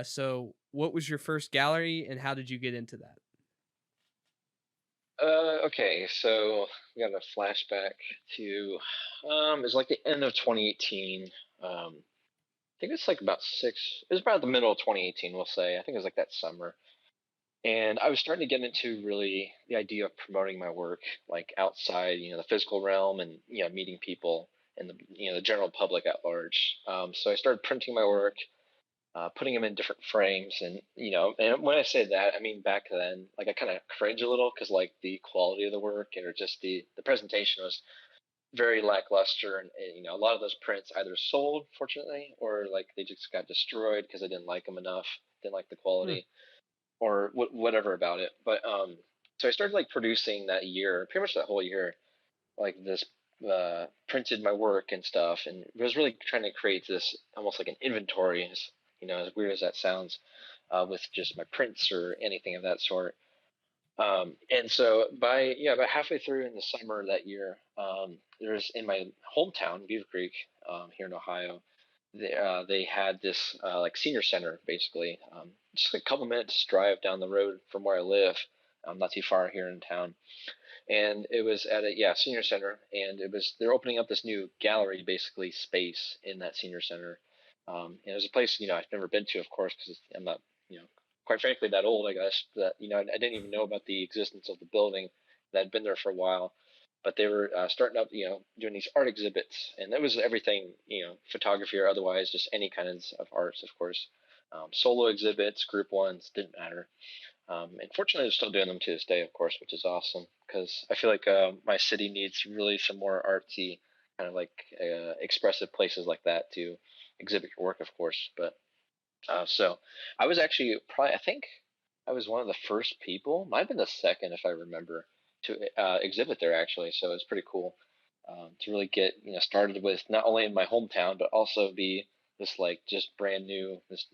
So what was your first gallery and how did you get into that? Okay, so we got a flashback to it's like the end of 2018. I think it's like it was about the middle of 2018, we'll say. I think it was like that summer. And I was starting to get into really the idea of promoting my work like outside, the physical realm and meeting people and the general public at large. So I started printing my work, putting them in different frames, and when I say that, I mean back then, like I kind of cringe a little because like the quality of the work or just the presentation was very lackluster, and a lot of those prints either sold, fortunately, or like they just got destroyed because I didn't like them enough, didn't like the Hmm. quality, or whatever about it. But so I started like producing that year, pretty much that whole year, like this printed my work and stuff, and was really trying to create this almost like an inventory, as weird as that sounds, with just my prints or anything of that sort. And so about halfway through in the summer of that year, there's in my hometown, Beaver Creek, here in Ohio. They had this like senior center, basically, just a couple minutes drive down the road from where I live, not too far here in town, and it was at a senior center, and they're opening up this new gallery basically space in that senior center. And it was a place I've never been to, of course, because I'm not quite frankly that old, I guess, that I didn't even know about the existence of the building that had been there for a while. But they were starting up, doing these art exhibits, and that was everything, photography or otherwise, just any kinds of arts, of course. Solo exhibits, group ones, didn't matter. And fortunately, they're still doing them to this day, of course, which is awesome because I feel like my city needs really some more artsy, kind of like expressive places like that to exhibit your work, of course. But so I was actually I think I was one of the first people, might have been the second if I remember, to exhibit there actually. So it's pretty cool to really get started with not only in my hometown but also be this like just brand new, this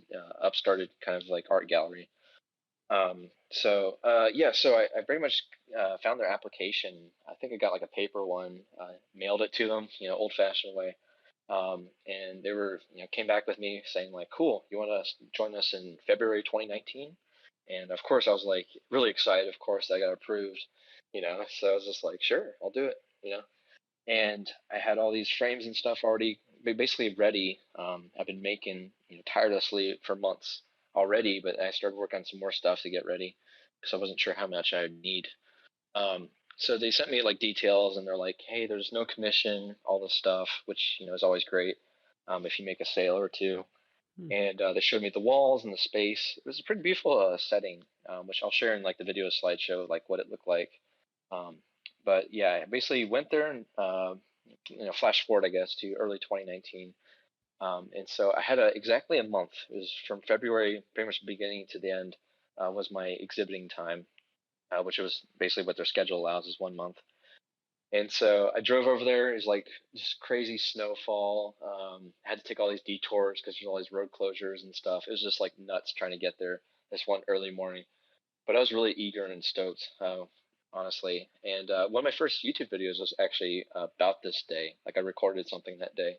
upstarted kind of like art gallery. So I very much found their application. I think I got like a paper one, mailed it to them, old fashioned way. And they were, came back with me saying like, cool, you want to join us in February 2019? And of course I was like really excited. Of course I got approved, so I was just like, sure, I'll do it. And I had all these frames and stuff already basically ready. I've been making tirelessly for months already, but I started working on some more stuff to get ready because I wasn't sure how much I would need. So they sent me like details, and they're like, "Hey, there's no commission, all this stuff," which is always great if you make a sale or two. Hmm. And they showed me the walls and the space. It was a pretty beautiful setting, which I'll share in like the video slideshow, like what it looked like. Um, but yeah, I basically went there and flash forward, I guess, to early 2019. And so I had exactly a month. It was from February, pretty much the beginning to the end, was my exhibiting time, which was basically what their schedule allows is 1 month. And so I drove over there. It was like just crazy snowfall. Had to take all these detours because there's all these road closures and stuff. It was just like nuts trying to get there this one early morning. But I was really eager and stoked, honestly. And one of my first YouTube videos was actually about this day. Like I recorded something that day.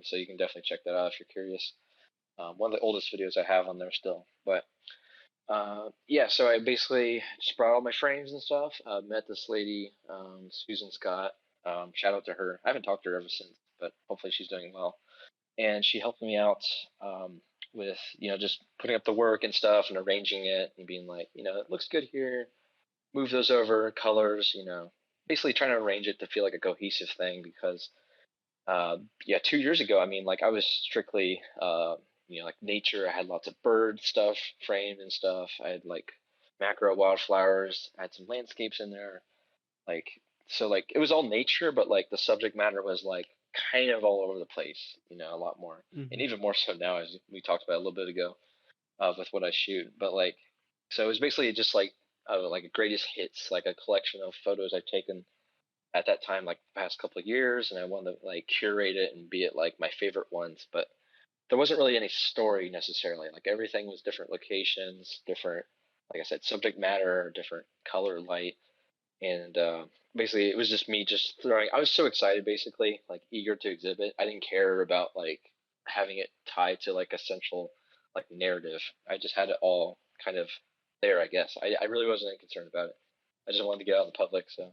So you can definitely check that out if you're curious. One of the oldest videos I have on there still. But yeah, so I basically just brought all my frames and stuff. Met this lady, Susan Scott. Shout out to her. I haven't talked to her ever since, but hopefully she's doing well. And she helped me out with just putting up the work and stuff and arranging it and being like, it looks good here. Move those over, colors. Basically trying to arrange it to feel like a cohesive thing because yeah, 2 years ago, I mean, like I was strictly, like nature. I had lots of bird stuff framed and stuff. I had like macro wildflowers. I had some landscapes in there. Like, so like it was all nature, but like the subject matter was like kind of all over the place, a lot more. And Hmm. even more so now, as we talked about a little bit ago, with what I shoot. But like, so it was basically just like a greatest hits, like a collection of photos I've taken at that time, like the past couple of years, and I wanted to like curate it and be it like my favorite ones. But there wasn't really any story necessarily. Like everything was different locations, different, like I said, subject matter, different color, light, and basically it was just me just throwing. I was so excited, basically, like eager to exhibit. I didn't care about like having it tied to like a central like narrative. I just had it all kind of there, I guess. I really wasn't concerned about it. I just wanted to get out in the public. So